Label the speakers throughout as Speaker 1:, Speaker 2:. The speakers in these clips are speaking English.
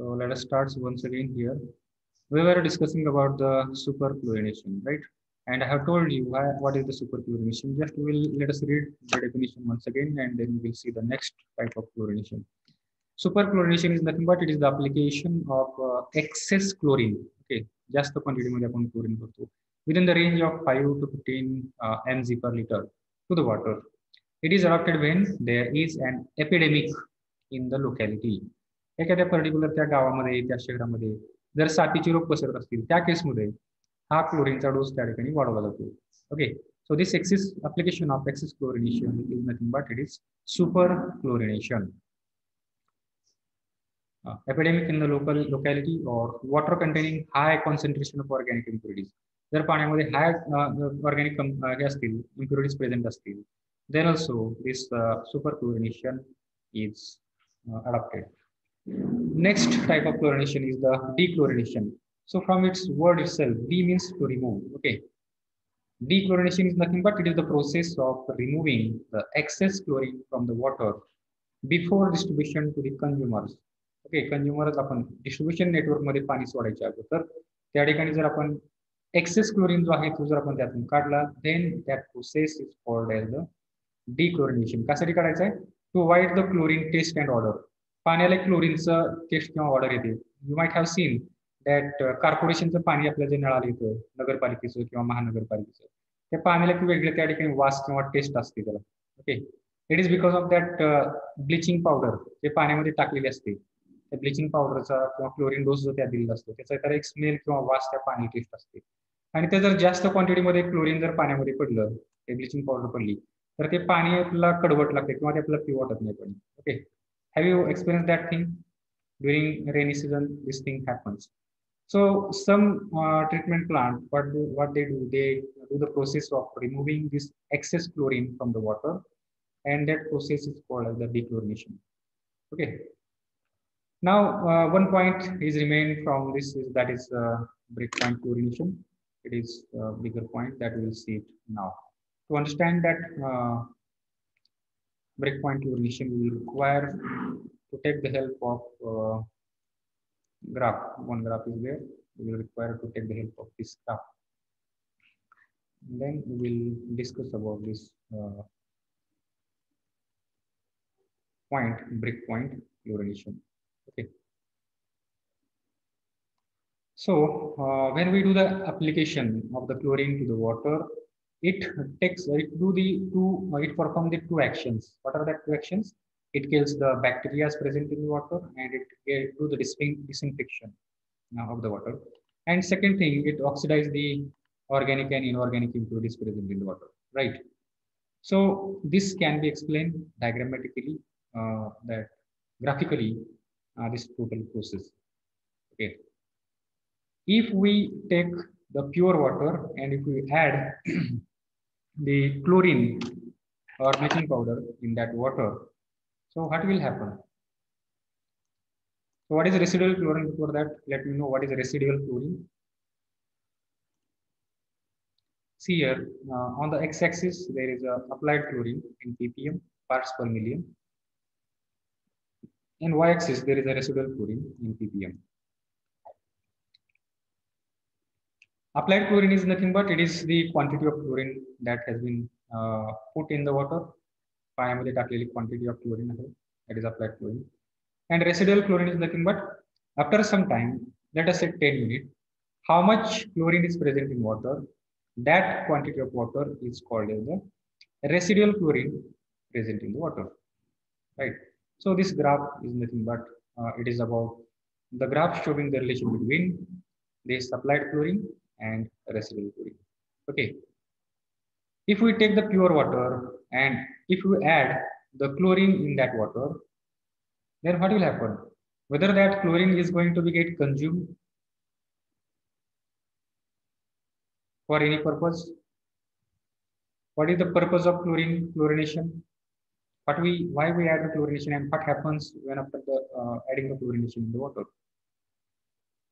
Speaker 1: So let us start once again here. We were discussing about the superchlorination, right? And I have told you what is the superchlorination. Just let us read the definition once again, and then we'll see the next type of chlorination. Superchlorination is nothing but it is the application of excess chlorine. Okay, just the quantity मध्ये आपण chlorine करतो within the range of 5 to 15 mg per liter to the water. It is adopted when there is an epidemic in the locality. एखाद्या particular त्या गावामध्ये त्या शहरामध्ये जर साथीचे रोग पसरत असतील त्या केसमध्ये हा क्लोरीनचा डोस त्या ठिकाणी वाढवला जातो. Okay, so this excess application of excess chlorination is nothing but it is superchlorination. Epidemic in the locality or water containing high concentration of organic impurities. जर पाण्यामध्ये हाय ऑर्गॅनिक हे असतील impurities present असतील, then also this superchlorination is adopted. Next type of chlorination is the dechlorination. So from its word itself, D means to remove. Okay, dechlorination is nothing but it is the process of removing the excess chlorine from the water before distribution to the consumers. Okay, कंझ्युमरच आपण distribution network मध्ये पाणी सोडायच्या अगोदर त्या ठिकाणी जर आपण access chlorine जो आहे तो जर आपण त्यातून काढला, then that process is called as the dechlorination. कशासाठी काढायचं आहे? To avoid the chlorine taste and odour. पाण्याला क्लोरीनचं टेस्ट किंवा ऑर्डर येते. You might have seen that कॉर्पोरेशनचं पाणी आपल्या जे नळाला येतं नगरपालिकेचं किंवा महानगरपालिकेचं, त्या पाण्याला की वेगळं त्या ठिकाणी वास किंवा टेस्ट असते त्याला. Okay, it is because of that bleaching powder जे पाण्यामध्ये टाकलेली असते, त्या ब्लिचिंग पावडरचा किंवा क्लोरीन डोस जो त्या दिलेला असतो त्याचा तर एक स्मेल किंवा वास त्या पाणी टेस्ट असते. आणि ते जर जास्त क्वांटिटीमध्ये क्लोरीन जर पाण्यामध्ये पडलं, ते ब्लिचिंग पावडर पडली, तर ते पाणी आपल्याला कडवट लागते किंवा ते आपल्याला पिऊ वाटत नाही पाणी. Okay, have you experience that thing during rainy season? This thing happens. So some treatment plant, what they do the process of removing this excess chlorine from the water, and that process is called as the dechlorination. Okay. Now one point is remained from this is that is breakpoint chlorination. It is a bigger point that we will see it now. To understand that breakpoint chlorination, we will require to take the help of graph. One graph is there. We will require to take the help of this graph. And then we will discuss about this point, breakpoint chlorination. Okay. So when we do the application of the chlorine to the water, it performs the two actions. What are the two actions? It kills the bacteria present in the water, and it do the disinfection of the water. And second thing, it oxidizes the organic and inorganic impurities present in the water, right? So this can be explained diagrammatically, that graphically, this total process. Okay, if we take the pure water and if we add the chlorine or bleaching powder in that water, so what will happen? So what is residual chlorine? Before that, let me know what is residual chlorine. See here, on the x-axis there is a applied chlorine in ppm, parts per million. In y-axis there is a residual chlorine in ppm. Applied chlorine is nothing but it is the quantity of chlorine that has been put in the water. पाण्यामध्ये टाकलेली quantity of chlorine आहे, that is applied chlorine. And residual chlorine is nothing but after some time, let us say 10 minutes, how much chlorine is present in water, that quantity of water is called as the residual chlorine present in the water, right? So this graph is nothing but it is about the graph showing the relation between this applied chlorine and residual chlorine. Okay, if we take the pure water and if we add the chlorine in that water, then what will happen? Whether that chlorine is going to be get consumed for any purpose. What is the purpose of chlorination? Why we add the chlorination, and what happens when after the adding the chlorination in the water?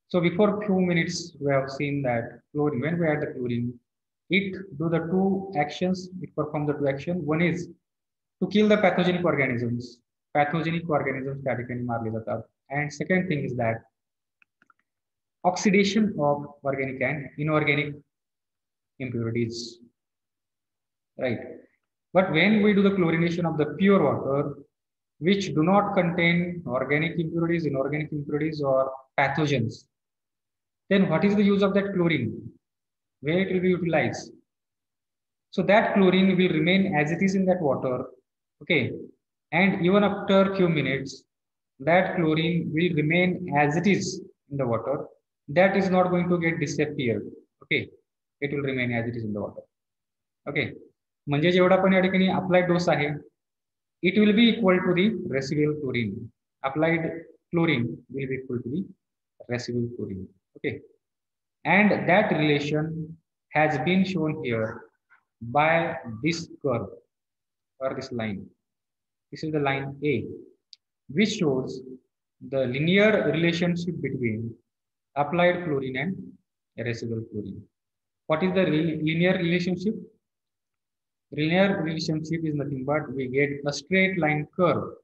Speaker 1: So before few minutes we have seen that chlorine, when we add the chlorine, it do the two actions. It perform the two actions. One is to kill the pathogenic organisms. Pathogenic organisms त्या ठिकाणी मारले जातात. And second thing is that oxidation of organic and inorganic impurities, right? But when we do the chlorination of the pure water, which do not contain organic impurities, inorganic impurities, or pathogens, then what is the use of that chlorine? Where it will be utilized? So that chlorine will remain as it is in that water, okay? And even after few minutes, that chlorine will remain as it is in the water. That is not going to get disappeared, okay? It will remain as it is in the water, okay? म्हणजे जेवढा पण या ठिकाणी applied डोस आहे, it will be equal to the residual chlorine. Applied chlorine will be equal to the residual chlorine, okay? And that relation has been shown here by this curve or this line. This is the line A, which shows the linear relationship between applied chlorine and residual chlorine. What is the linear relationship? Linear relationship is nothing but we get a straight line curve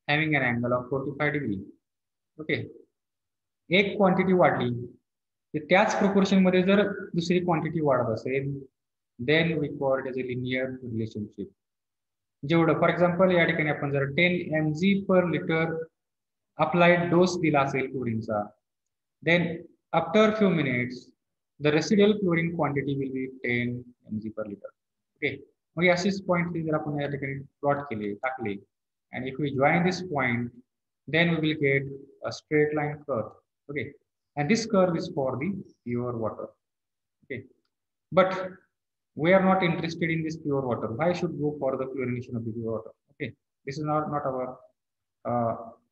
Speaker 1: having an angle of 45 degree. Okay. एक quantity वाढली तर त्याच proportion मध्ये जर दुसरी quantity वाढत असेल, then we call it as a linear relationship. जेवढं फॉर एक्झाम्पल या ठिकाणी आपण जर 10 mg पर लिटर अप्लाइड डोस दिला असेल क्लोरीनचा, then after few minutes the residual chlorine quantity will be 10 mg per liter. Okay, मग अशीच पॉइंट जर आपण या ठिकाणी प्लॉट केले टाकले, and if we join this point, then we will get a straight line curve. Okay, and this curve is for the pure water. Okay, but we are not interested in this pure water. Why should go for the chlorination of the pure water? Okay, this is not our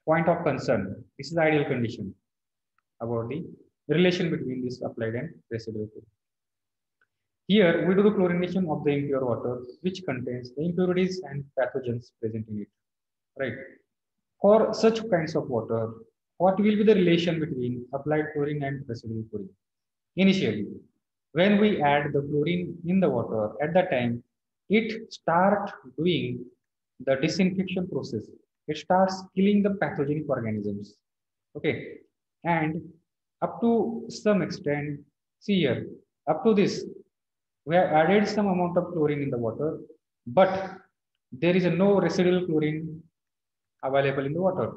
Speaker 1: point of concern. This is the ideal condition about the relation between this applied and residual chlorine. Here we do the chlorination of the impure water, which contains the impurities and pathogens present in it, right? For such kinds of water, what will be the relation between applied chlorine and residual chlorine? Initially, when we add the chlorine in the water, at that time, it starts doing the disinfection process. It starts killing the pathogenic organisms. Okay, and up to some extent, see here, up to this, we have added some amount of chlorine in the water, but there is no residual chlorine available in the water.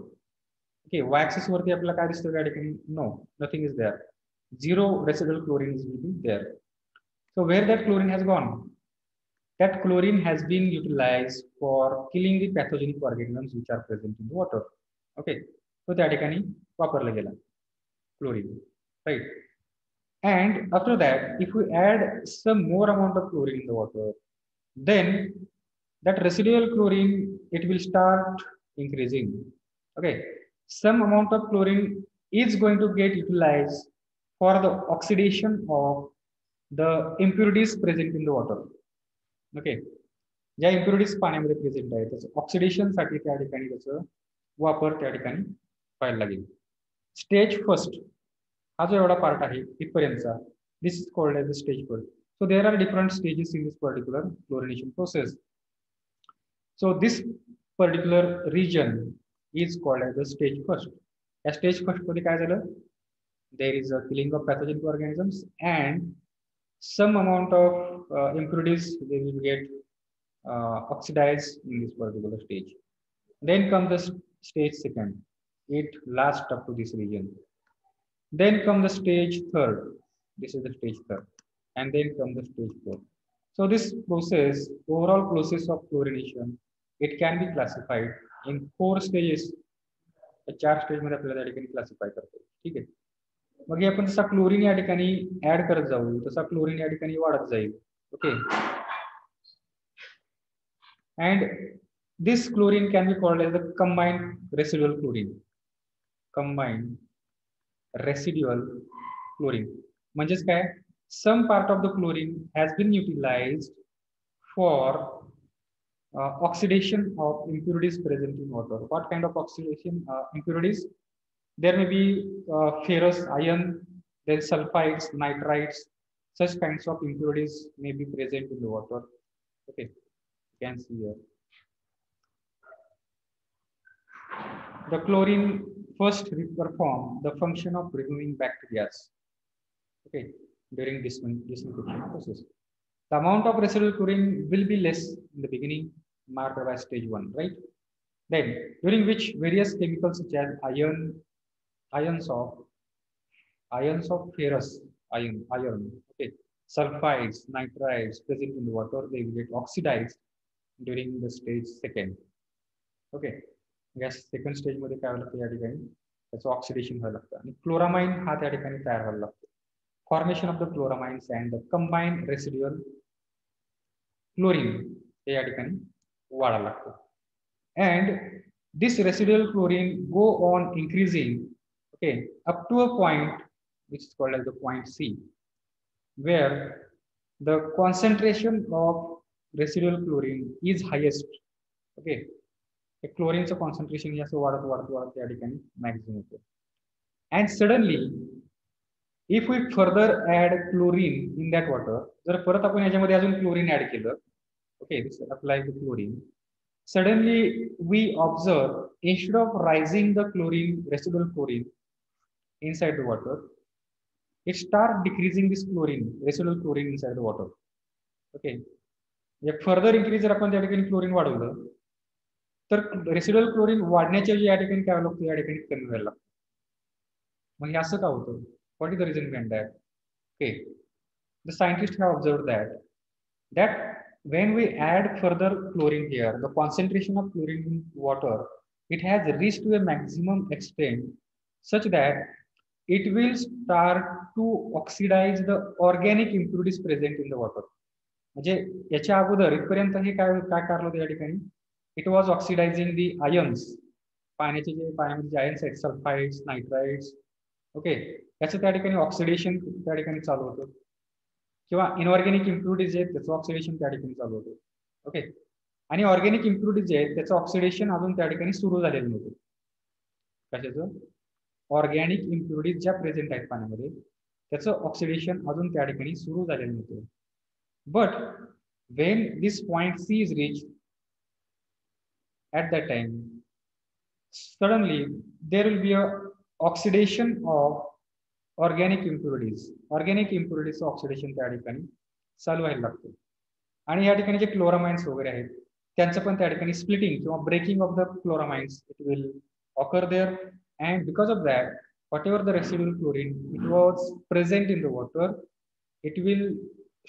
Speaker 1: Okay, y-axis वरती आपल्याला काय दिसतं या ठिकाणी? No, nothing is there. Zero residual chlorine is will be there. So where that chlorine has gone? That chlorine has been utilized for killing the pathogenic organisms which are present in the water. Okay, so त्या ठिकाणी वापरला गेला chlorine, right? And after that, if we add some more amount of chlorine in the water, then that residual chlorine, it will start increasing. Okay, some amount of chlorine is going to get utilized for the oxidation of the impurities present in the water. Okay, ज्या impurities पाण्यामध्ये present आहे त्याचं oxidation साठी त्या ठिकाणी त्याचा वापर त्या ठिकाणी व्हायला लागेल. स्टेज फर्स्ट हा जो एवढा पार्ट आहे इथपर्यंतचा, this is called as the stage first. So there are different stages in this particular chlorination process. So this particular region is called as the stage first. या stage first मध्ये काय झालं? There is a killing of pathogenic organisms and some amount of impurities they will get oxidized in this particular stage. Then comes the stage second. It lasts up to this region. Then comes the stage third. This is the stage third. And then comes the stage fourth. So this process, overall process of chlorination, it can be classified in 4 stages. 4 stage मध्ये आपल्याला या ठिकाणी classify करतो. ठीक आहे, मग आपण जसा chlorine या ठिकाणी ऍड करत जाऊ तसा क्लोरीन या ठिकाणी वाढत जाईल. Okay, and this chlorine can be called as the combined residual chlorine. Combined residual chlorine म्हणजेच काय? Some part of the chlorine has been utilized for oxidation of impurities present in water. What kind of oxidation impurities? There may be ferrous iron, then sulfides, nitrites, such kinds of impurities may be present in the water. Okay, you can see here. The chlorine first perform the function of removing bacteria. Okay, during disinfection process. The amount of residual chlorine will be less in the beginning, marked by stage 1, right? Then, during which various chemicals such as ions of ferrous iron, okay, sulfides, nitrides present in the water, they will get oxidized during the stage 2nd. Okay, gas second stage मध्ये काय व्हायला लागतं या ठिकाणी त्याचं oxidation व्हायला लागतं आणि क्लोरामाइन हा त्या ठिकाणी तयार व्हायला लागतो. Formation of the chloramines and the combined residual chlorine हे या ठिकाणी वाढायला लागतं. And this residual chlorine go on increasing, okay, up to a point which is called as the point C, where the concentration of residual chlorine is highest. Okay, क्लोरीनचं concentration असं वाढत वाढत वाढत त्या ठिकाणी मॅक्झिमम होतं. And suddenly if we further add chlorine in that water, जर परत आपण याच्यामध्ये अजून क्लोरीन ऍड केलं, okay, this apply to chlorine, suddenly we observe instead of rising the chlorine, residual chlorine inside the water, it start decreasing this chlorine, residual chlorine inside the water. Okay, further increase जर आपण त्या ठिकाणी chlorine वाढवलं तर residual chlorine वाढण्याच्या या ठिकाणी काय लागतं, या ठिकाणी कमी व्हायला लागतं. मग हे असं का होतं? What is the reason behind that? Okay, the scientist have observed that when we add further chlorine here, the concentration of chlorine in water, it has reached to a maximum extent such that it will start to oxidize the organic impurities present in the water. म्हणजे याच्या अगोदर इथपर्यंत हे काय करलं होतं या ठिकाणी, it was oxidising the ions, पाण्याचे जे पाण्यामध्ये जे आयन्स आहेत, सल्फाइड्स, नायट्राइड्स, ओके, याचं त्या ठिकाणी ऑक्सिडेशन त्या ठिकाणी चालू होतं, किंवा इनऑर्गॅनिक इम्प्युरिटीज आहेत त्याचं ऑक्सिडेशन त्या ठिकाणी चालू होतं. ओके, आणि ऑर्गॅनिक इम्प्युरिटीज जे आहेत त्याचं ऑक्सिडेशन अजून त्या ठिकाणी सुरू झालेलं नव्हतं. कशाचं? ऑर्गॅनिक इम्प्युरिटीज ज्या प्रेझेंट आहेत पाण्यामध्ये त्याचं ऑक्सिडेशन अजून त्या ठिकाणी सुरू झालेलं नव्हतं. But when this point C is reached, at that time suddenly there will be a oxidation of organic impurities oxidation त्या ठिकाणी चालू व्हायला लागतं. आणि या ठिकाणी जे क्लोरामाइन्स वगैरे आहेत त्यांचं पण त्या ठिकाणी स्प्लिटिंग किंवा breaking of the chloramines it will occur there. And because of that whatever the residual chlorine it was present in the water, it will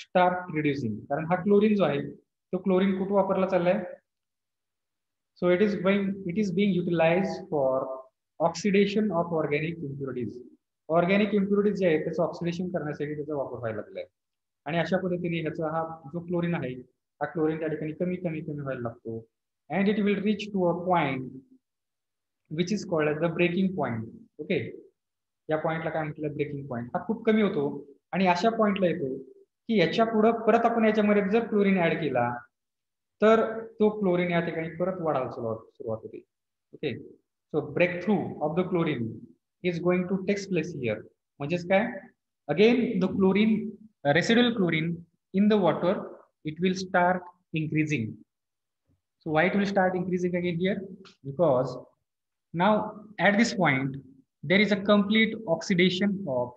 Speaker 1: start reducing. कारण हा क्लोरीन जो आहे तो क्लोरीन कुठं वापरला चाललाय? So it is being utilized for oxidation of organic impurities. Organic impurities जे आहेत त्याचं ऑक्सिडेशन करण्यासाठी त्याचा वापर व्हायला लागलाय. आणि अशा पद्धतीने ह्याचा हा जो क्लोरीन आहे हा क्लोरीन त्या ठिकाणी कमी कमी कमी व्हायला लागतो. And it will reach to a point which is called as the breaking point. Okay, या पॉइंटला काय म्हटलं? Breaking point. हा खूप कमी होतो आणि अशा पॉइंटला येतो की याच्या पुढं परत आपण याच्यामध्ये जर क्लोरीन ऍड केला तर तो क्लोरीन या ठिकाणी परत वाढायला सुरुवात होते. Okay, so break through of the chlorine is going to take place here. म्हणजेच काय? Again the chlorine, residual chlorine in the water, it will start increasing. So why it will start increasing again here? Because now at this point there is a complete oxidation of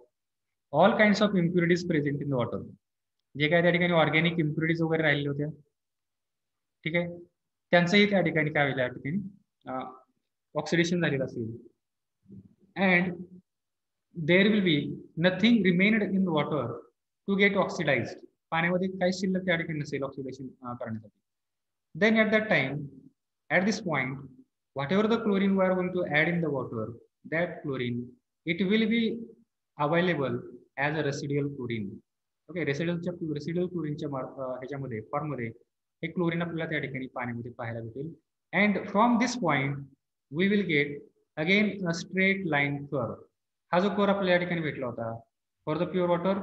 Speaker 1: all kinds of impurities present in the water. जे काय त्या ठिकाणी organic impurities वगैरे राहिल्या होत्या, ठीक आहे, त्यांचंही त्या ठिकाणी काय होईल, या ठिकाणी ऑक्सिडेशन झालेलं असेल. And there will be nothing remained in the water to get oxidized. पाण्यामध्ये काही शिल्लक त्या ठिकाणी नसेल ऑक्सिडेशन करण्यासाठी. Then at that time, at this point, whatever the chlorine we are going to add in the water, that chlorine, it will be available as a residual chlorine. Okay, residual chlorine ह्याच्यामध्ये फॉर्ममध्ये हे chlorine आपल्याला त्या ठिकाणी पाण्यामध्ये पाहायला भेटेल. And from this point we will get again a straight line curve. हा जो कर्व आपल्याला या ठिकाणी भेटला होता for the pure water,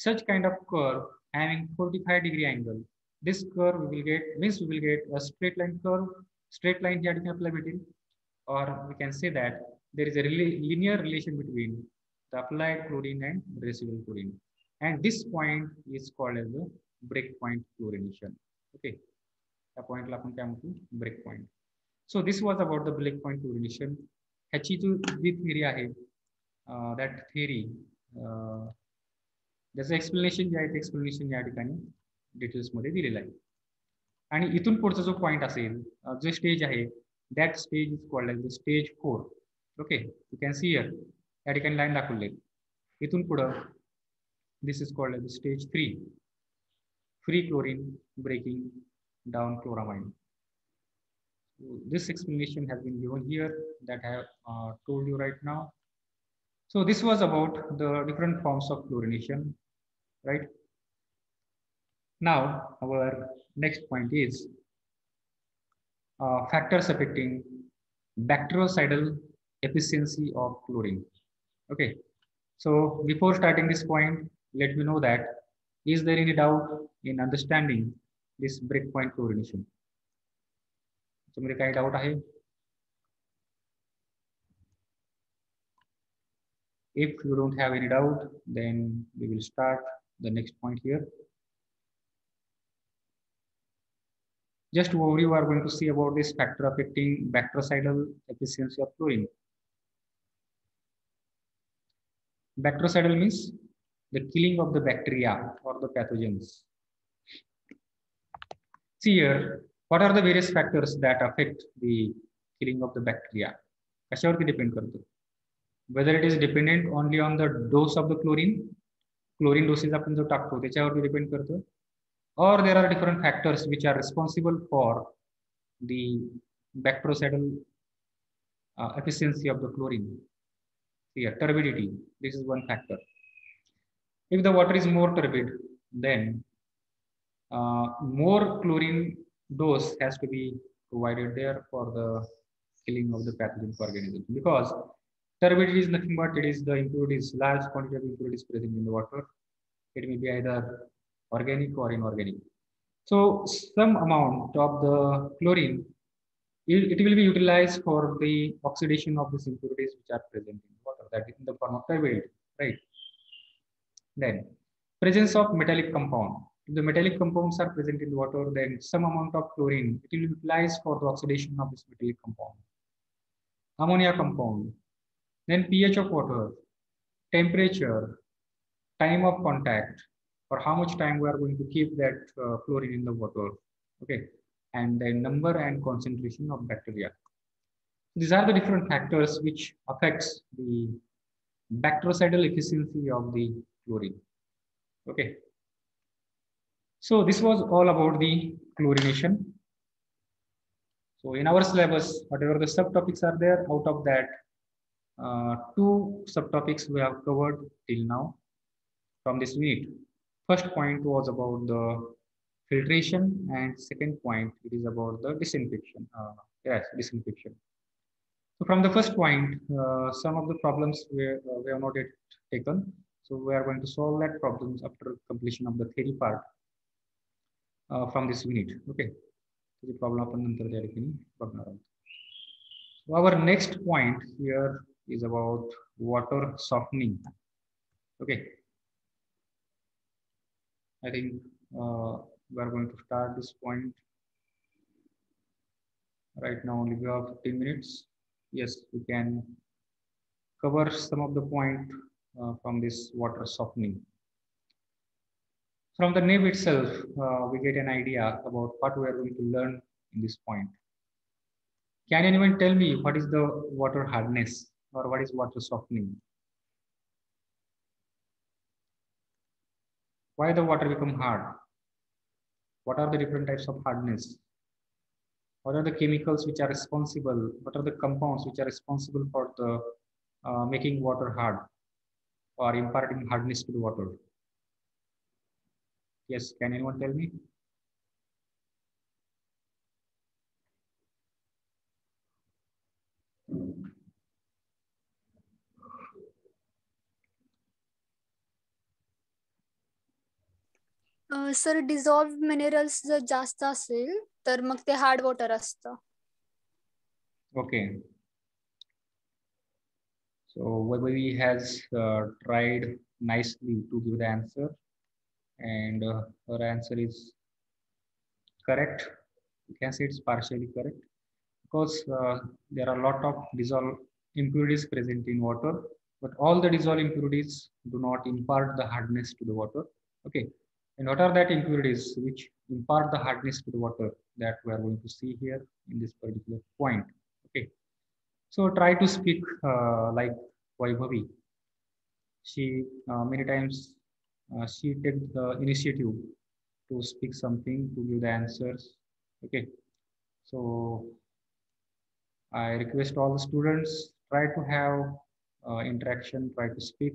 Speaker 1: such kind of curve having 45 degree angle, this curve we will get a straight line curve. Straight line या ठिकाणी आपल्याला भेटेल, or we can say that there is a linear relation between the applied chlorine and residual chlorine, and this point is called as the break point chlorination. Okay, त्या पॉइंटला आपण काय म्हणतो? Break point. So this was about the break point chlorination. ह्याची जी theory आहे that theory त्याचं explanation जे आहे ते एक्सप्लेनेशन या ठिकाणी डिटेल्समध्ये दिलेलं आहे. आणि इथून पुढचा जो पॉईंट असेल जे स्टेज आहे that stage is called as the stage 4. Okay, you can see here या ठिकाणी लाईन दाखवली. इथून पुढं this is called as the stage 3, free chlorine breaking down chloramine. So this explanation has been given here that I have told you right now. So this was about the different forms of chlorination, right? Now our next point is factors affecting bactericidal efficiency of chlorine. Okay, so before starting this point, let me know that is there any doubt in understanding this breakpoint chlorination? त्यामध्ये काही doubt आहे? If you don't have any doubt, then we will start the next point here. Just overview, we are going to see about this factor affecting bactericidal efficiency of chlorine. Bactericidal means the killing of the bacteria or the pathogens. See here, what are the various factors that affect the killing of the bacteria? कशावरती depend करतो? Whether it is dependent only on the dose of the chlorine, chlorine doses आपण जो टाकतो त्याच्यावरती depend करतो, or there are different factors which are responsible for the bactericidal efficiency of the chlorine. Here, turbidity, this is one factor. If the water is more turbid, then more chlorine dose has to be provided there for the killing of the pathogenic organisms, because turbidity is nothing but it is the impurities, large quantity of impurities present in the water. It may be either organic or inorganic. So some amount of the chlorine, it will be utilized for the oxidation of these impurities which are present in water, that is in the form of turbidity, right? Then presence of metallic compound. If the metallic compounds are present in water, then some amount of chlorine, it will be utilized for the oxidation of this metallic compound. Ammonia compound. Then pH of water, temperature, time of contact, or how much time we are going to keep that chlorine in the water. Okay, and the number and concentration of bacteria. These are the different factors which affects the bactericidal efficiency of the chlorine. Okay, so this was all about the chlorination. So in our syllabus, whatever the subtopics are there, out of that, 2 subtopics we have covered till now from this unit. First point was about the filtration, and second point it is about the disinfection. Disinfection. So from the first point, some of the problems we have not yet taken. So we are going to solve that problems after completion of the theory part from this unit. Okay. So the problem आपण नंतर त्या ठिकाणी बघणार आहोत. So our next point here is about water softening. Okay. I think we are going to start this point right now. Only we have 15 minutes. Yes, we can cover some of the point from this water softening. From the name itself, we get an idea about what we are going to learn in this point. Can anyone tell me what is the water hardness or what is water softening? Why the water become hard? What are the different types of hardness? What are the chemicals which are responsible? What are the compounds which are responsible for the making water hard or imparting hardness to the water? Yes, can anyone tell me?
Speaker 2: Sir dissolve minerals जर जास्त असेल तर मग ते hard water असतं.
Speaker 1: Okay. So Vaibhavi has tried nicely to give the answer, and her answer is correct. You can say it's partially correct because there are a lot of dissolved impurities present in water, but all the dissolved impurities do not impart the hardness to the water. Okay, and what are that impurities which impart the hardness to the water that we are going to see here in this particular point. Okay, so try to speak like Vaibhavi. She many times she takes the initiative to speak something to give the answers. Okay, so I request all the students try to have interaction, try to speak.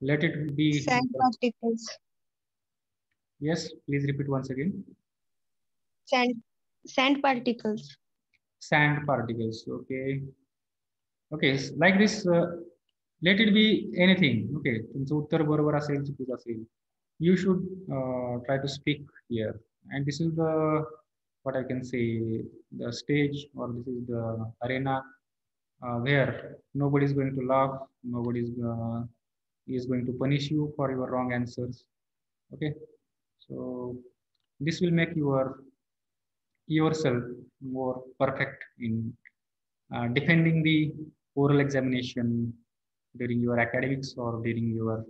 Speaker 1: Let it be.
Speaker 3: Sand particles.
Speaker 1: Yes, please repeat once again.
Speaker 3: Sand, sand particles.
Speaker 1: Sand particles. Okay. Okay. Like this, let it be anything. Okay. तुमचं उत्तर बरोबर असेल चुकीचं असेल. You should try to speak here. And this is the, what I can say, the stage, or this is the arena where nobody is going to laugh, nobody is going to punish you for your wrong answers. Okay, so this will make yourself more perfect in defending the oral examination during your academics or during your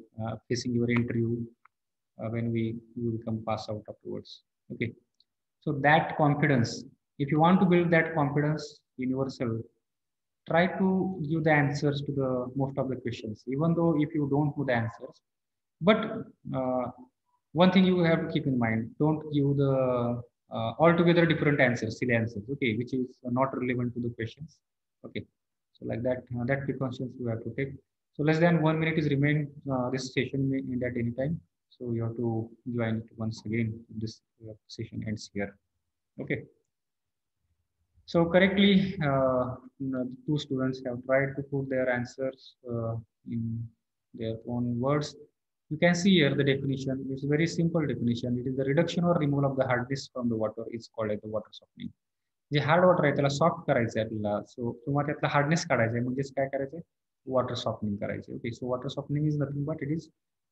Speaker 1: facing your interview when you become pass out afterwards. Okay, so that confidence, if you want to build that confidence in yourself, try to give the answers to the most of the questions, even though if you don't know the answers. But uh, one thing you have to keep in mind: don't give the altogether different answers, silly answers. Okay, which is not relevant to the questions. Okay, so like that, that precautions you have to take. So less than 1 minute is remained. This session may end at any time. So you have to join it once again. This session ends here. Okay. So correctly, two students have tried to put their answers in their own words. You can see here the definition. It's a very simple definition. It is the reduction or removal of the hardness from the water. It's called as the water softening. J hard water आहे त्याला soft करायचं आहे आपल्याला, सो किंवा त्यातला hardness काढायचा आहे, म्हणजेच काय करायचंय, वॉटर सॉफ्टनिंग करायचे. Okay, so water softening is nothing but it is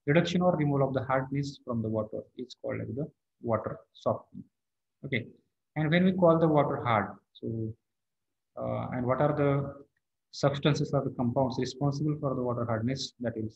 Speaker 1: reduction or removal of the hardness from the water. It's called as the water softening. Okay, and when we call the water hard, so and what are the substances or the compounds responsible for the water hardness? That is